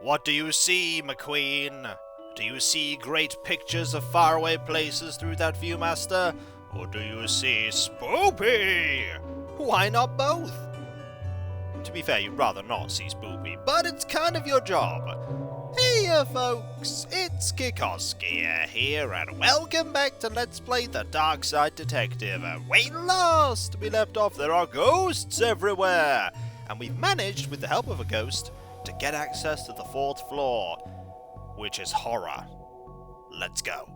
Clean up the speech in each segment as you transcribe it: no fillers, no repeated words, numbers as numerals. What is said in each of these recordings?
What do you see, McQueen? Do you see great pictures of faraway places through that viewmaster? Or do you see spoopy? Why not both? To be fair, you'd rather not see spoopy, but it's kind of your job. Hey folks, it's Kikoskia here, and welcome back to Let's Play the Darkside Detective. When last we left off, there are ghosts everywhere, and we've managed, with the help of a ghost, to get access to the 4th floor, which is horror. Let's go.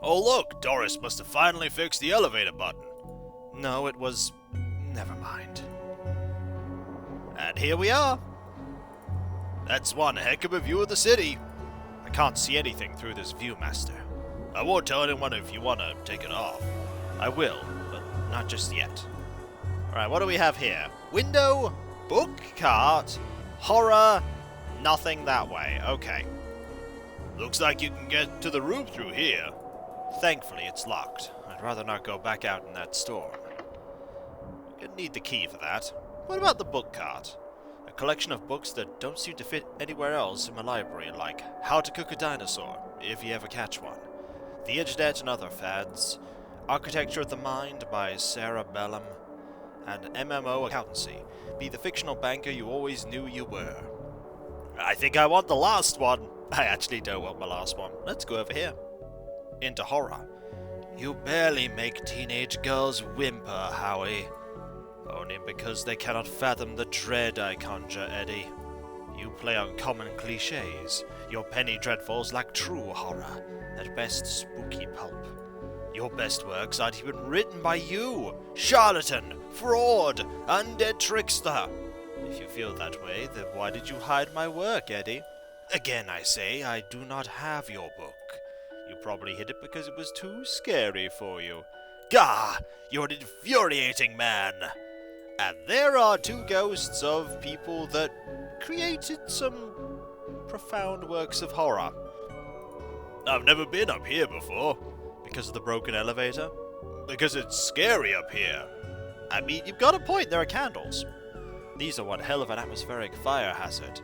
Oh look, Doris must have finally fixed the elevator button. No, it was... never mind. And here we are. That's one heck of a view of the city. I can't see anything through this viewmaster. I won't tell anyone if you want to take it off. I will, but not just yet. Alright, what do we have here? Window, book, cart, horror, nothing that way. Okay. Looks like you can get to the roof through here. Thankfully, it's locked. I'd rather not go back out in that storm. You'd need the key for that. What about the book cart? A collection of books that don't seem to fit anywhere else in my library, like How to Cook a Dinosaur, if you ever catch one, The Internet and Other Fads, Architecture of the Mind by Sarah Bellum, and MMO Accountancy, Be the Fictional Banker You Always Knew You Were. I think I want the last one. I actually don't want my last one. Let's go over here. Into horror. You barely make teenage girls whimper, Howie. Only because they cannot fathom the dread I conjure, Eddie. You play on common cliches. Your penny dreadfuls lack true horror, at best spooky pulp. Your best works aren't even written by you, charlatan, fraud, undead trickster. If you feel that way, then why did you hide my work, Eddie? Again, I say, I do not have your book. You probably hid it because it was too scary for you. Gah! You're an infuriating man! And there are 2 ghosts of people that created some profound works of horror. I've never been up here before. Because of the broken elevator? Because it's scary up here. I mean, you've got a point, there are candles. These are one hell of an atmospheric fire hazard.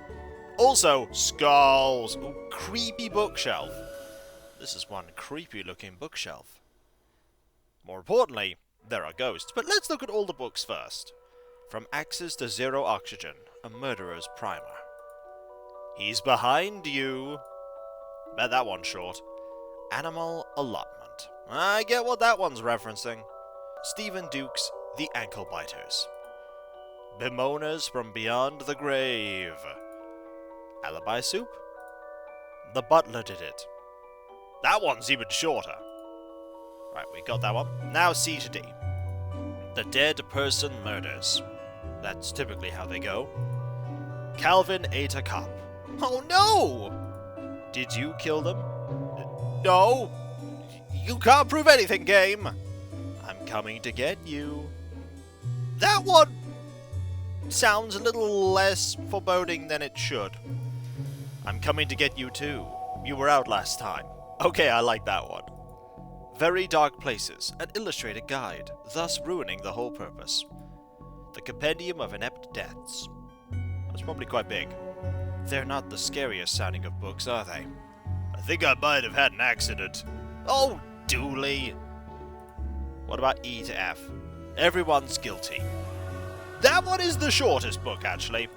Also, skulls! Ooh, creepy bookshelf. This is one creepy looking bookshelf. More importantly, there are ghosts. But let's look at all the books first. From Axes to Zero Oxygen, a murderer's primer. He's behind you. Bet that one's short. Animal Allotment. I get what that one's referencing. Stephen Duke's The Ankle Biters. Bemoaners from Beyond the Grave. Alibi Soup. The Butler Did It. That one's even shorter. Right, we got that one. Now C to D. The Dead Person Murders. That's typically how they go. Calvin ate a cop. Oh no! Did you kill them? No! You can't prove anything, game! I'm coming to get you. That one sounds a little less foreboding than it should. I'm coming to get you too. You were out last time. Okay, I like that one. Very Dark Places, an illustrated guide, thus ruining the whole purpose. The Compendium of Inept Deaths. That's probably quite big. They're not the scariest sounding of books, are they? I think I might have had an accident. Oh, Dooley! What about E to F? Everyone's Guilty. That one is the shortest book, actually.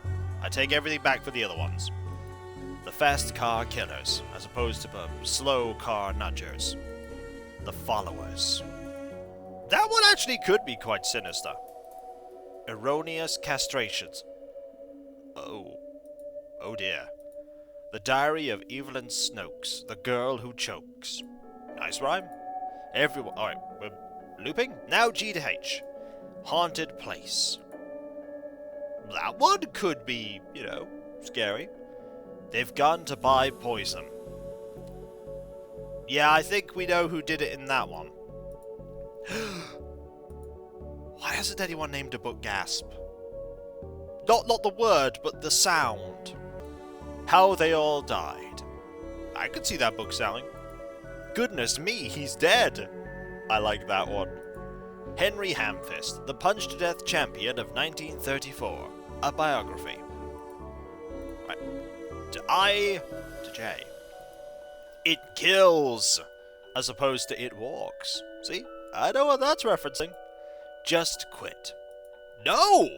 I take everything back for the other ones. The Fast Car Killers, as opposed to the Slow Car Nudgers. The Followers. That one actually could be quite sinister. Erroneous Castrations. Oh dear. The Diary of Evelyn Snokes, the Girl Who Chokes. Nice rhyme. Everyone. Alright, we're looping. Now G to H. Haunted Place. That one could be, scary. They've gone to buy poison. Yeah, I think we know who did it in that one. Why hasn't anyone named a book Gasp? Not the word, but the sound. How They All Died. I could see that book selling. Goodness me, he's dead. I like that one. Henry Hamfist, the punch-to-death champion of 1934. A biography. Right. I to J. It kills, as opposed to it walks. See? I know what that's referencing. Just quit. No!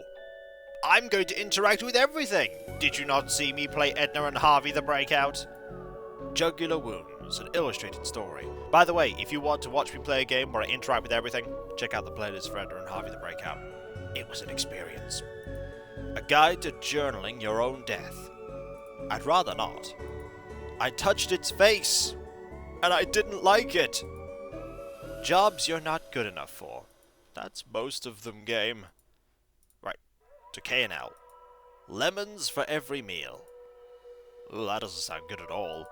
I'm going to interact with everything! Did you not see me play Edna and Harvey the Breakout? Jugular Wounds, an illustrated story. By the way, if you want to watch me play a game where I interact with everything, check out the playlist for Edna and Harvey the Breakout. It was an experience. A guide to journaling your own death. I'd rather not. I touched its face, and I didn't like it. Jobs you're not good enough for. That's most of them, game. Right, to K&L. Lemons for every meal. Ooh, that doesn't sound good at all.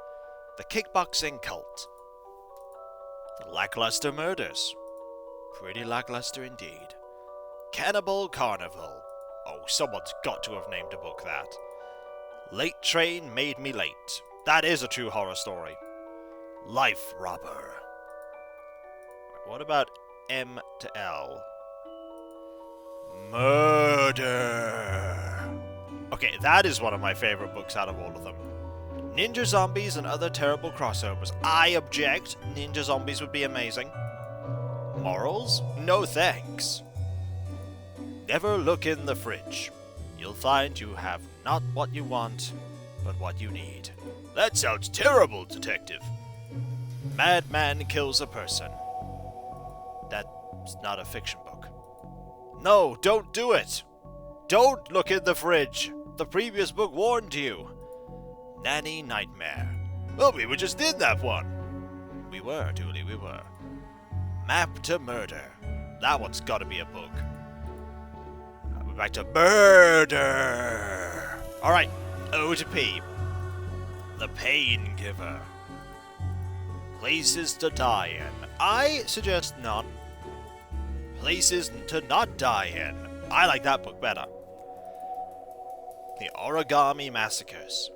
The Kickboxing Cult. The Lackluster Murders. Pretty lackluster indeed. Cannibal Carnival. Oh, someone's got to have named a book that. Late Train Made Me Late. That is a true horror story. Life Robber. What about M to L? Murder. Okay, that is one of my favorite books out of all of them. Ninja Zombies and Other Terrible Crossovers. I object. Ninja Zombies would be amazing. Morals? No thanks. Never look in the fridge. You'll find you have not what you want, but what you need. That sounds terrible, detective. Madman kills a person. That's not a fiction book. No, don't do it! Don't look in the fridge! The previous book warned you. Nanny Nightmare. Well, we were just in that one. We were, Dooley, we were. Map to Murder. That one's gotta be a book. We're back to murder! Alright, O to P. The Pain Giver. Places to die in. I suggest none. Places to not die in. I like that book better. The Origami Massacres.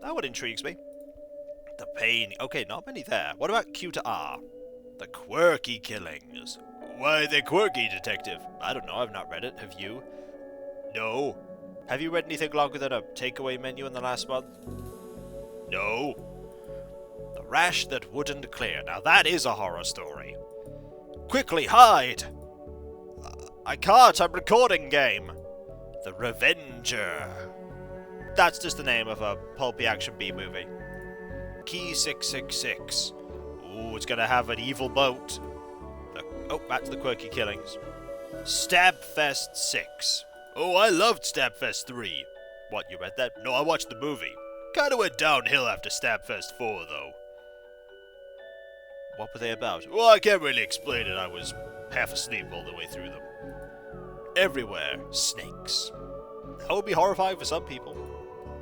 That one intrigues me. The Pain... Okay, not many there. What about Q to R? The Quirky Killings. Why are they quirky, detective? I don't know, I've not read it. Have you? No. Have you read anything longer than a takeaway menu in the last month? No. The Rash That Wouldn't Clear. Now that is a horror story. Quickly hide! I can't, I'm recording game. The Revenger. That's just the name of a pulpy action B-movie. Key 666. Ooh, it's gonna have an evil boat. Oh, back to the Quirky Killings. Stabfest 6. Oh, I loved Stabfest 3. What, you read that? No, I watched the movie. Kinda went downhill after Stabfest 4, though. What were they about? Well, I can't really explain it. I was half asleep all the way through them. Everywhere, snakes. That would be horrifying for some people.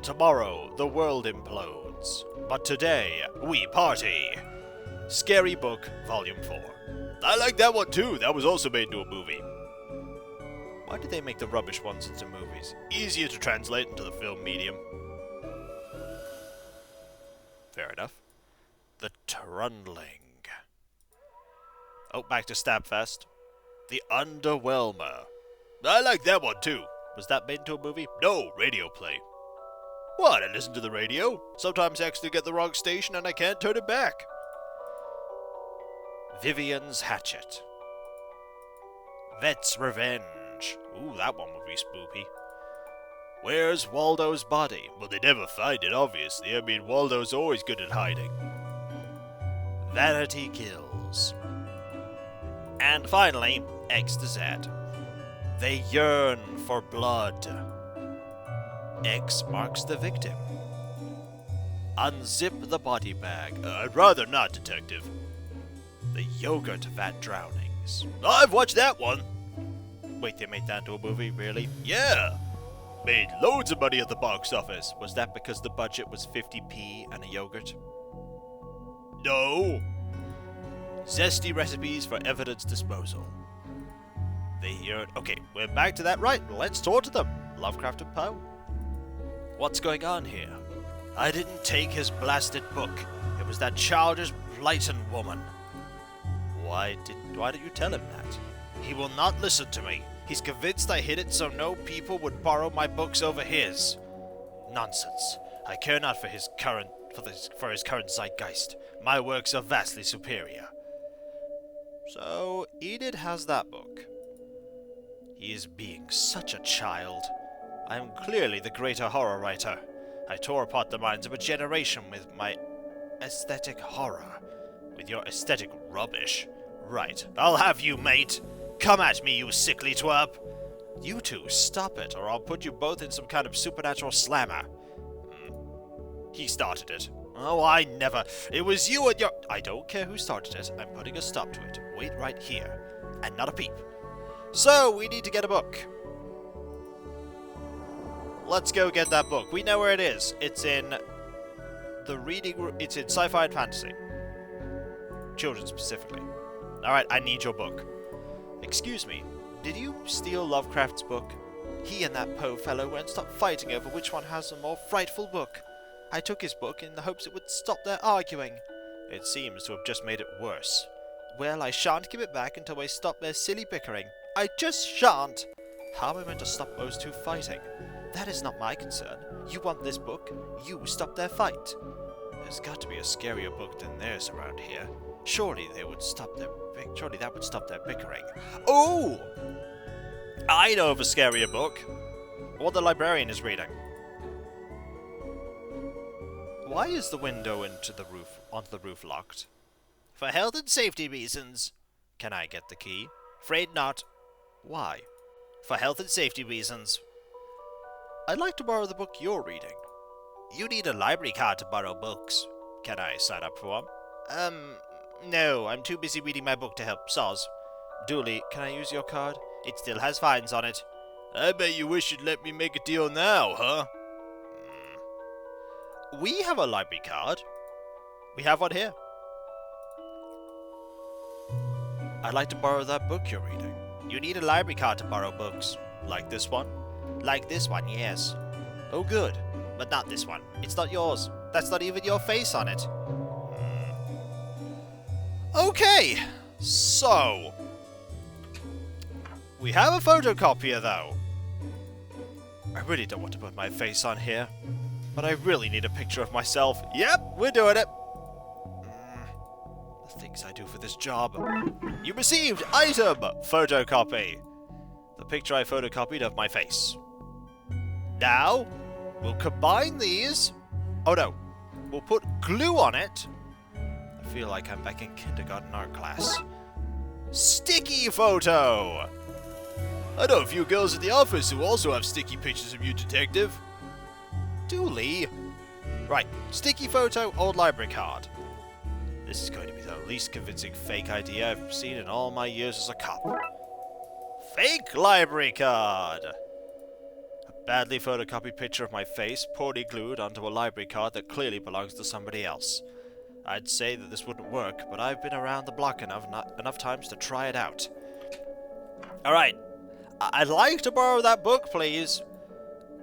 Tomorrow, the world implodes. But today, we party. Scary Book, Volume 4. I like that one too. That was also made into a movie. Why did they make the rubbish ones into movies? Easier to translate into the film medium. Fair enough. The Trundling. Oh, back to Stabfest. The Underwhelmer. I like that one too. Was that made into a movie? No, radio play. What? I listen to the radio. Sometimes I actually get the wrong station and I can't turn it back. Vivian's Hatchet. Vet's Revenge. Ooh, that one would be spooky. Where's Waldo's body? Well, they never find it, obviously. I mean, Waldo's always good at hiding. Vanity Kills. And finally, X to Z. They yearn for blood. X marks the victim. Unzip the body bag. I'd rather not, detective. The Yogurt Vat Drownings. I've watched that one. Wait, they made that into a movie? Really? Yeah. Made loads of money at the box office. Was that because the budget was 50p and a yogurt? No. Zesty Recipes for Evidence Disposal. They yearn... Okay, we're back to that. Right, let's talk to them. Lovecraft and Poe. What's going on here? I didn't take his blasted book. It was that childish Blyton woman. Why didn't you tell him that? He will not listen to me. He's convinced I hid it so no people would borrow my books over his. Nonsense. I care not for his current zeitgeist. My works are vastly superior. So, Enid has that book. He is being such a child. I am clearly the greater horror writer. I tore apart the minds of a generation with my aesthetic horror. With your aesthetic rubbish. Right, I'll have you, mate. Come at me, you sickly twerp. You two, stop it, or I'll put you both in some kind of supernatural slammer. He started it. Oh, I never. It was you and your... I don't care who started it. I'm putting a stop to it. Wait right here. And not a peep. So, we need to get a book. Let's go get that book. We know where it is. It's in the reading room. It's in sci-fi and fantasy. Children specifically. Alright, I need your book. Excuse me. Did you steal Lovecraft's book? He and that Poe fellow won't stop fighting over which one has the more frightful book. I took his book in the hopes it would stop their arguing. It seems to have just made it worse. Well, I shan't give it back until I stop their silly bickering. I just shan't! How am I meant to stop those two fighting? That is not my concern. You want this book, you stop their fight. There's got to be a scarier book than theirs around here. Surely that would stop their bickering. Oh! I know of a scarier book. What the librarian is reading. Why is the window onto the roof locked? For health and safety reasons. Can I get the key? Afraid not. Why? For health and safety reasons. I'd like to borrow the book you're reading. You need a library card to borrow books. Can I sign up for one? No, I'm too busy reading my book to help. Soz. Dooley, can I use your card? It still has fines on it. I bet you wish you'd let me make a deal now, huh? We have a library card. We have one here. I'd like to borrow that book you're reading. You need a library card to borrow books. Like this one? Like this one, yes. Oh, good. But not this one. It's not yours. That's not even your face on it. Okay, so... we have a photocopier, though. I really don't want to put my face on here, but I really need a picture of myself. Yep, we're doing it. The things I do for this job. You received item photocopy. The picture I photocopied of my face. Now, we'll combine these. Oh no, we'll put glue on it. I feel like I'm back in kindergarten art class. Sticky photo! I know a few girls at the office who also have sticky pictures of you, detective. Dooley. Right, sticky photo, old library card. This is going to be the least convincing fake ID I've seen in all my years as a cop. Fake library card! A badly photocopied picture of my face, poorly glued onto a library card that clearly belongs to somebody else. I'd say that this wouldn't work, but I've been around the block enough times to try it out. Alright, I'd like to borrow that book, please.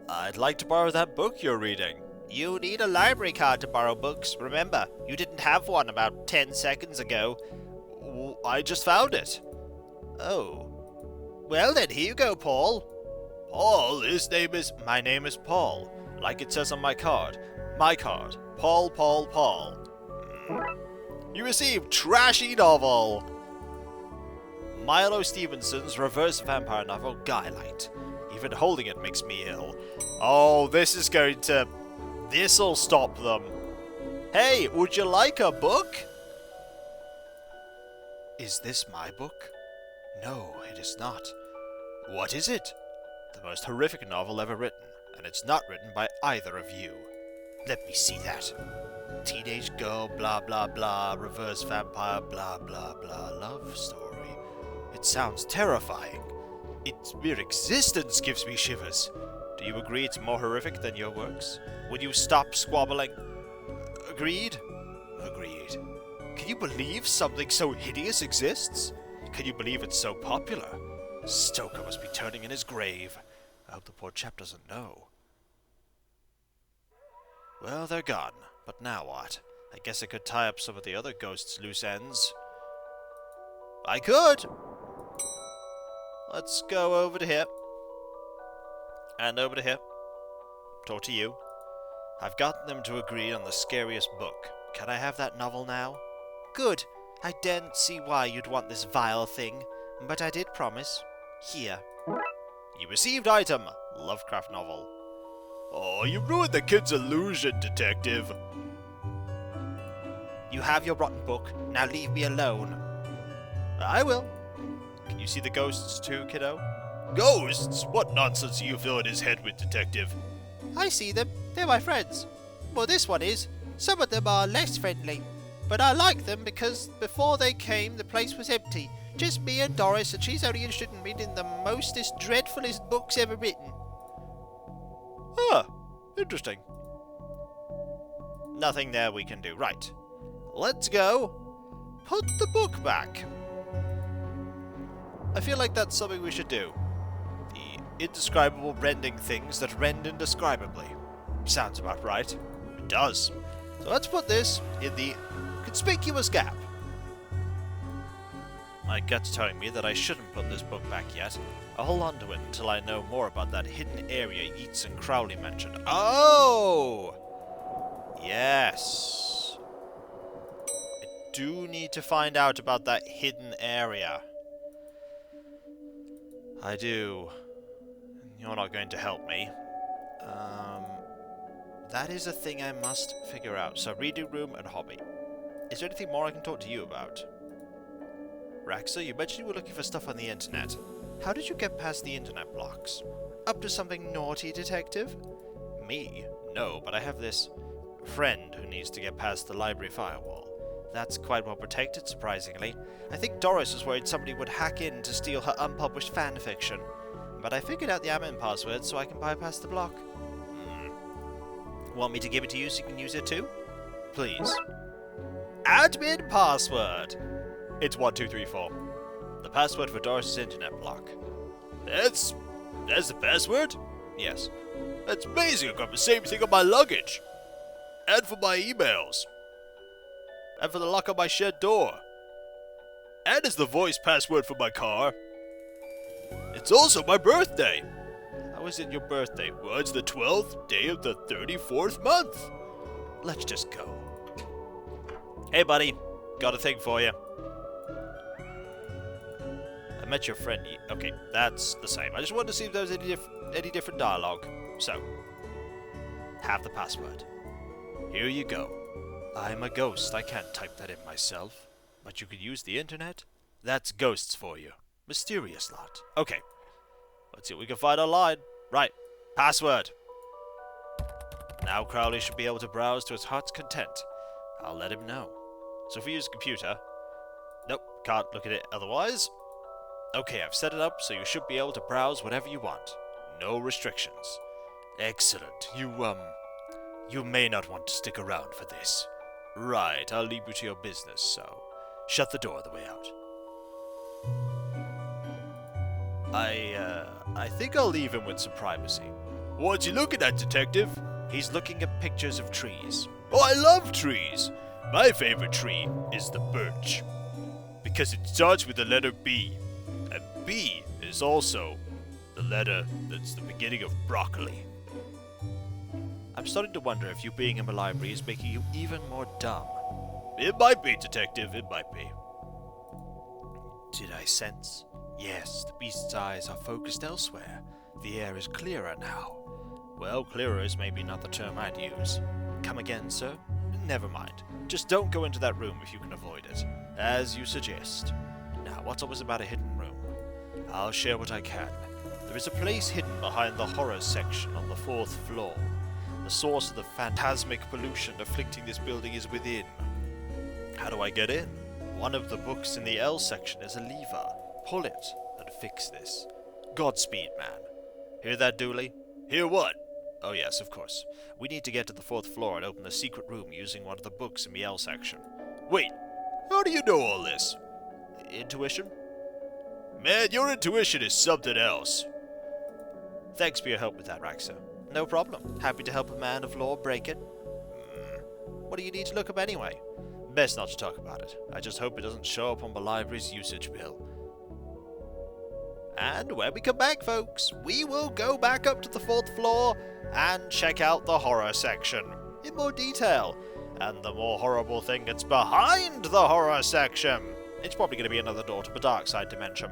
I'd like to borrow that book you're reading. You need a library card to borrow books. Remember, you didn't have one about 10 seconds ago. I just found it. Oh. Well then, here you go, Paul. Paul? My name is Paul. Like it says on my card. My card. Paul, Paul, Paul. You received trashy novel. Milo Stevenson's reverse vampire novel, Guylight. Even holding it makes me ill. Oh, this'll stop them. Hey, would you like a book? Is this my book? No, it is not. What is it? The most horrific novel ever written, and it's not written by either of you. Let me see that. Teenage girl, blah blah blah, reverse vampire, blah blah blah, love story. It sounds terrifying. Its mere existence gives me shivers. Do you agree it's more horrific than your works? Will you stop squabbling? Agreed? Agreed. Can you believe something so hideous exists? Can you believe it's so popular? Stoker must be turning in his grave. I hope the poor chap doesn't know. Well, they're gone. But now what? I guess I could tie up some of the other ghosts' loose ends. I could! Let's go over to here. And over to here. Talk to you. I've gotten them to agree on the scariest book. Can I have that novel now? Good. I daren't see why you'd want this vile thing, but I did promise. Here. You received item. Lovecraft novel. Oh, you ruined the kid's illusion, detective. You have your rotten book. Now leave me alone. I will. Can you see the ghosts too, kiddo? Ghosts? What nonsense are you filling his head with, detective? I see them. They're my friends. Well, this one is. Some of them are less friendly. But I like them because before they came, the place was empty. Just me and Doris, and she's only interested in reading the mostest dreadfulest books ever written. Huh. Interesting. Nothing there we can do. Right. Let's go. Put the book back. I feel like that's something we should do. The indescribable rending things that rend indescribably. Sounds about right. It does. So let's put this in the conspicuous gap. My gut's telling me that I shouldn't put this book back yet. I'll hold on to it until I know more about that hidden area Yeats and Crowley mentioned. Oh! Yes. I do need to find out about that hidden area. I do. You're not going to help me. That is a thing I must figure out. So, reading room and hobby. Is there anything more I can talk to you about? Raxa, you mentioned you were looking for stuff on the internet. How did you get past the internet blocks? Up to something naughty, detective? Me? No, but I have this friend who needs to get past the library firewall. That's quite well protected, surprisingly. I think Doris was worried somebody would hack in to steal her unpublished fanfiction. But I figured out the admin password so I can bypass the block. Want me to give it to you so you can use it too? Please. Admin password! It's 1234. The password for Doris' internet block. That's the password? Yes. That's amazing, I've got the same thing on my luggage. And for my emails. And for the lock on my shed door. And it's the voice password for my car. It's also my birthday. How is it your birthday? Well, it's the 12th day of the 34th month. Let's just go. Hey, buddy. Got a thing for you. I met your friend. Okay, that's the same. I just wanted to see if there was any different dialogue. So, have the password. Here you go. I'm a ghost. I can't type that in myself. But you could use the internet. That's ghosts for you. Mysterious lot. Okay. Let's see what we can find online. Right. Password. Now Crowley should be able to browse to his heart's content. I'll let him know. So if we use a computer... Nope, can't look at it otherwise. Okay, I've set it up so you should be able to browse whatever you want. No restrictions. Excellent. You may not want to stick around for this. Right, I'll leave you to your business, so... Shut the door on the way out. I think I'll leave him with some privacy. What's he looking at, detective? He's looking at pictures of trees. Oh, I love trees. My favorite tree is the birch. Because it starts with the letter B. And B is also the letter that's the beginning of broccoli. I'm starting to wonder if you being in the library is making you even more dumb. It might be, detective, it might be. Did I sense? Yes, the beast's eyes are focused elsewhere. The air is clearer now. Well, clearer is maybe not the term I'd use. Come again, sir? Never mind. Just don't go into that room if you can avoid it. As you suggest. Now, what's always about a hidden room? I'll share what I can. There is a place hidden behind the horror section on the 4th floor. The source of the phantasmic pollution afflicting this building is within. How do I get in? One of the books in the L section is a lever. Pull it and fix this. Godspeed, man. Hear that, Dooley? Hear what? Oh yes, of course. We need to get to the 4th floor and open the secret room using one of the books in the L section. Wait, how do you know all this? Intuition? Man, your intuition is something else. Thanks for your help with that, Raxa. No problem. Happy to help a man of law break it. What do you need to look up anyway? Best not to talk about it. I just hope it doesn't show up on the library's usage bill. And when we come back, folks, we will go back up to the 4th floor and check out the horror section in more detail. And the more horrible thing that's behind the horror section, it's probably going to be another door to the Darkside dimension.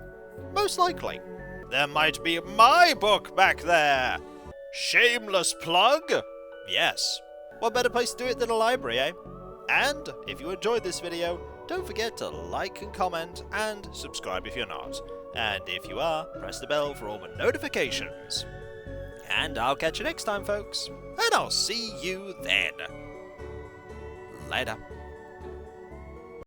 Most likely. There might be my book back there. Shameless plug? Yes. What better place to do it than a library, eh? And if you enjoyed this video, don't forget to like and comment and subscribe if you're not. And if you are, press the bell for all my notifications. And I'll catch you next time, folks. And I'll see you then. Later.